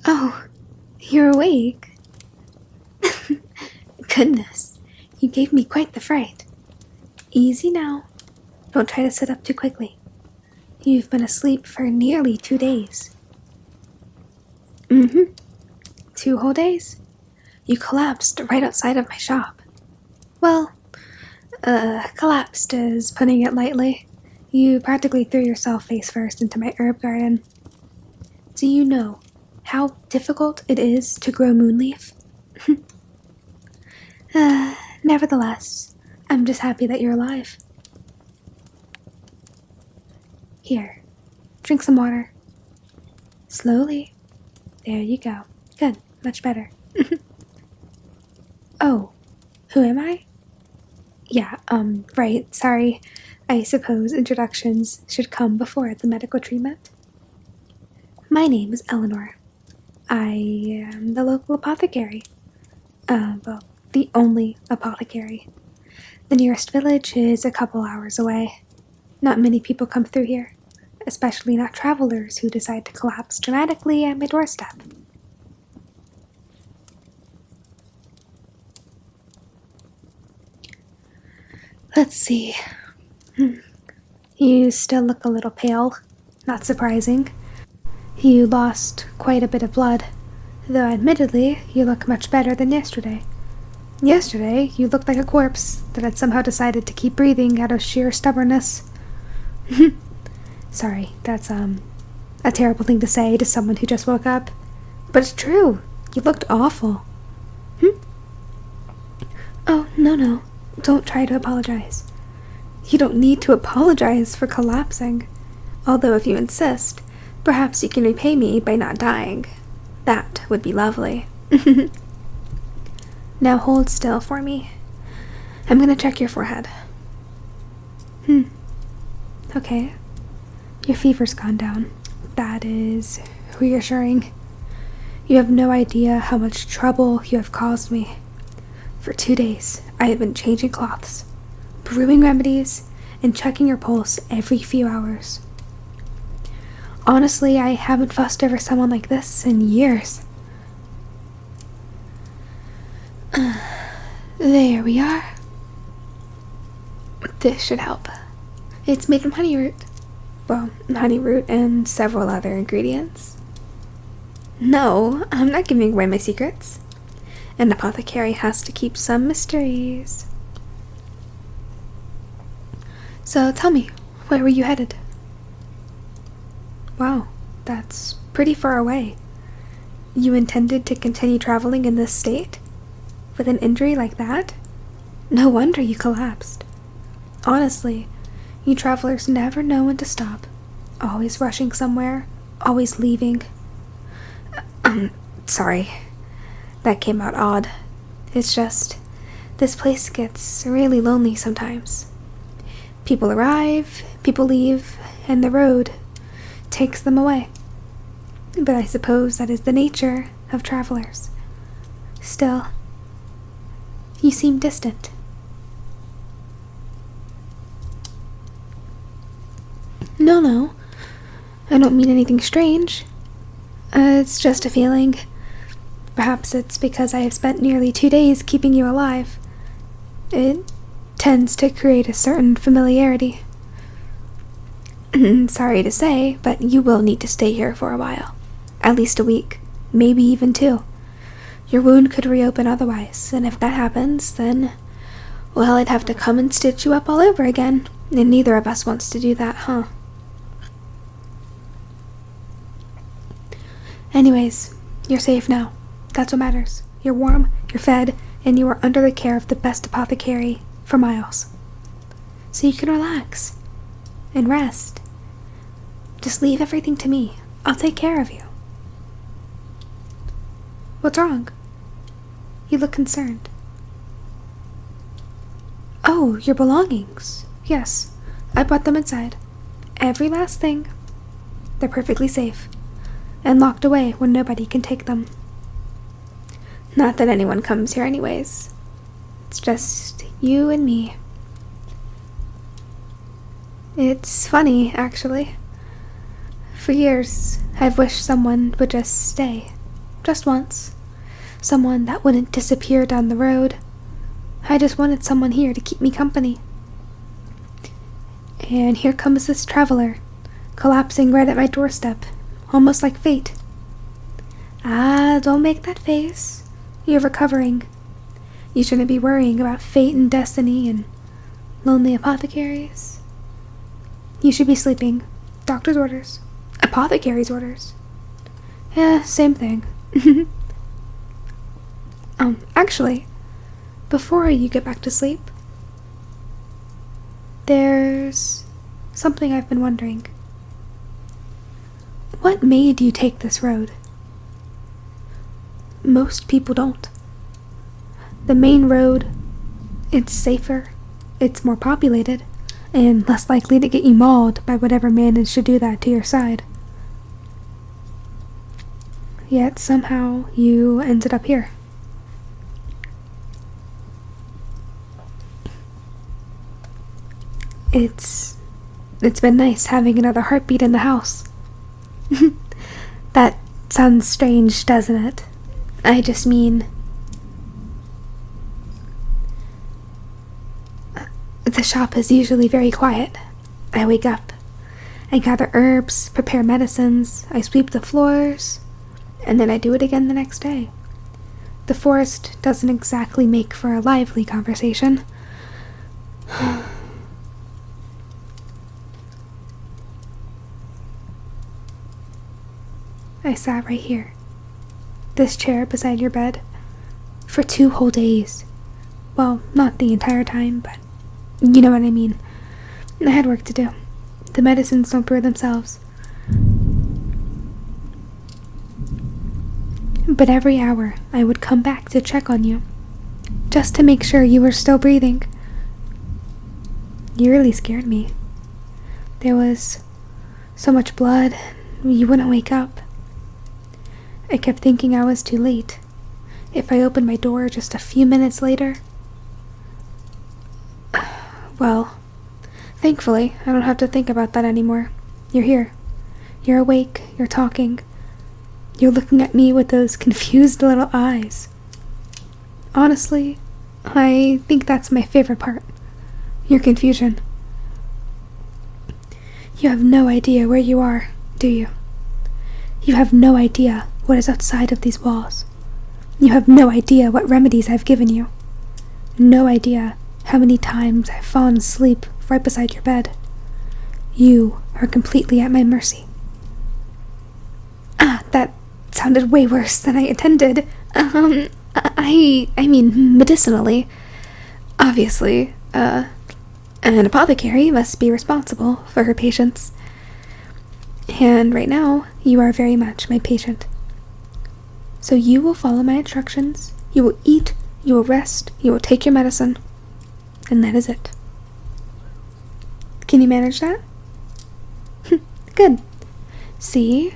Oh, you're awake? Goodness, you gave me quite the fright. Easy now. Don't try to sit up too quickly. You've been asleep for nearly 2 days. 2 whole days. You collapsed right outside of my shop. Well, collapsed is putting it lightly. You practically threw yourself face first into my herb garden. Do you know how difficult it is to grow moonleaf? Nevertheless, I'm just happy that you're alive. Here, drink some water. Slowly. There you go. Good, much better. Oh, who am I? Yeah, right, sorry. I suppose introductions should come before the medical treatment. My name is Eleanor. I am the local apothecary. Well, the only apothecary. The nearest village is a couple hours away. Not many people come through here, especially not travelers who decide to collapse dramatically at my doorstep. Let's see. You still look a little pale. Not surprising. You lost quite a bit of blood, though admittedly, you look much better than yesterday. Yesterday, you looked like a corpse that had somehow decided to keep breathing out of sheer stubbornness. Sorry, that's, a terrible thing to say to someone who just woke up. But it's true. You looked awful. Oh, no. Don't try to apologize. You don't need to apologize for collapsing. Although if you insist, perhaps you can repay me by not dying. That would be lovely. Now hold still for me. I'm gonna check your forehead. Okay. Your fever's gone down. That is reassuring. You have no idea how much trouble you have caused me. For 2 days, I have been changing cloths, brewing remedies, and checking your pulse every few hours. Honestly, I haven't fussed over someone like this in years. There we are. This should help. It's made from honey root. Well, honey root and several other ingredients. No, I'm not giving away my secrets. An apothecary has to keep some mysteries. So tell me, where were you headed? Wow, that's pretty far away. You intended to continue traveling in this state? With an injury like that? No wonder you collapsed. Honestly, you travelers never know when to stop. Always rushing somewhere, always leaving. Sorry. That came out odd. It's just, this place gets really lonely sometimes. People arrive, people leave, and the road takes them away. But I suppose that is the nature of travelers. Still, you seem distant. No, I don't mean anything strange. It's just a feeling. Perhaps it's because I have spent nearly 2 days keeping you alive. It tends to create a certain familiarity. Sorry to say, but you will need to stay here for a while. At least a week, maybe even 2. Your wound could reopen otherwise, and if that happens, then, well, I'd have to come and stitch you up all over again, and neither of us wants to do that, huh? Anyways, you're safe now. That's what matters. You're warm, you're fed, and you are under the care of the best apothecary for miles. So you can relax and rest. Just leave everything to me. I'll take care of you. What's wrong? You look concerned. Oh, your belongings. Yes, I brought them inside. Every last thing. They're perfectly safe and locked away where nobody can take them. Not that anyone comes here anyways. It's just you and me. It's funny, actually. For years, I've wished someone would just stay. just once. Someone that wouldn't disappear down the road. I just wanted someone here to keep me company. And here comes this traveler, collapsing right at my doorstep, almost like fate. Ah, don't make that face. You're recovering. You shouldn't be worrying about fate and destiny and lonely apothecaries. You should be sleeping. Doctor's orders. Apothecary's orders. Yeah, same thing. Actually, before you get back to sleep, there's something I've been wondering. What made you take this road? Most people don't. The main road, it's safer, it's more populated, and less likely to get you mauled by whatever managed to do that to your side. Yet somehow you ended up here. It's been nice having another heartbeat in the house. That sounds strange, doesn't it? I just mean, the shop is usually very quiet. I wake up, I gather herbs, prepare medicines, I sweep the floors, and then I do it again the next day. The forest doesn't exactly make for a lively conversation. I sat right here, this chair beside your bed, for 2 whole days. Well, not the entire time, but you know what I mean. I had work to do. The medicines don't brew themselves. But every hour I would come back to check on you, just to make sure you were still breathing. You really scared me. There was so much blood, you wouldn't wake up. I kept thinking I was too late. If I opened my door just a few minutes later... Well, thankfully, I don't have to think about that anymore. You're here. You're awake. You're talking. You're looking at me with those confused little eyes. Honestly, I think that's my favorite part. Your confusion. You have no idea where you are, do you? You have no idea what is outside of these walls. You have no idea what remedies I've given you. No idea how many times I've fallen asleep right beside your bed. You are completely at my mercy. Ah, that sounded way worse than I intended. I mean medicinally. Obviously, an apothecary must be responsible for her patients. And right now, you are very much my patient. So you will follow my instructions, you will eat, you will rest, you will take your medicine, and that is it. Can you manage that? Good. See,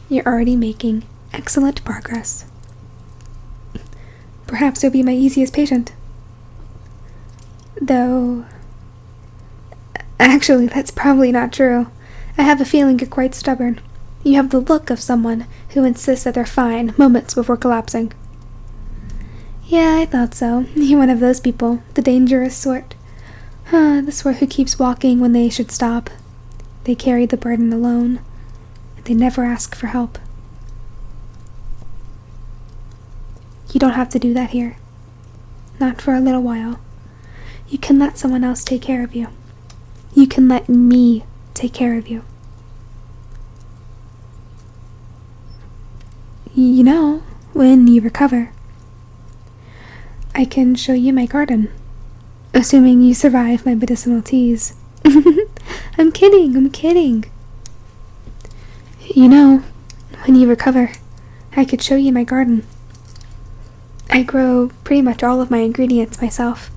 you're already making excellent progress. Perhaps you'll be my easiest patient. Though, actually, that's probably not true. I have a feeling you're quite stubborn. You have the look of someone who insists that they're fine moments before collapsing. Yeah, I thought so. You're one of those people, the dangerous sort. The sort who keeps walking when they should stop. They carry the burden alone. They never ask for help. You don't have to do that here. Not for a little while. You can let someone else take care of you. You can let me take care of you. You know, when you recover, I can show you my garden, assuming you survive my medicinal teas. I'm kidding. You know, when you recover, I could show you my garden. I grow pretty much all of my ingredients myself.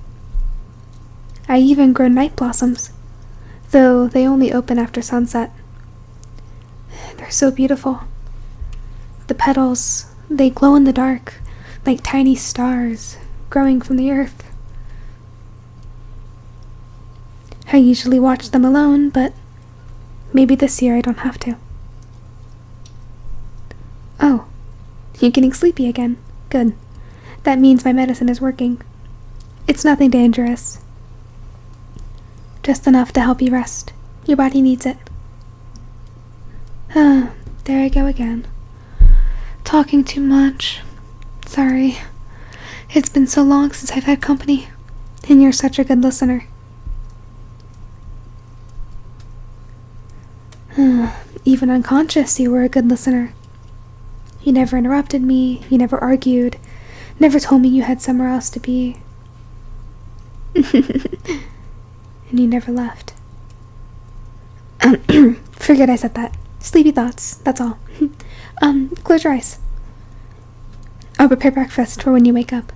I even grow night blossoms, though they only open after sunset. They're so beautiful. The petals, they glow in the dark, like tiny stars growing from the earth. I usually watch them alone, but maybe this year I don't have to. Oh, You're getting sleepy again. Good. That means my medicine is working. It's nothing dangerous. Just enough to help you rest. Your body needs it. There I go again. Talking too much. Sorry. It's been so long since I've had company, and you're such a good listener. Even unconscious, you were a good listener. You never interrupted me, you never argued, never told me you had somewhere else to be. And you never left. Forget I said that. Sleepy thoughts, that's all. Close your eyes. I'll prepare breakfast for when you wake up,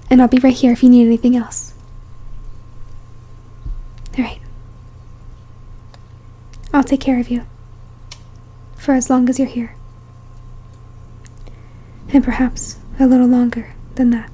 and I'll be right here if you need anything else. Alright. I'll take care of you. For as long as you're here. And perhaps a little longer than that.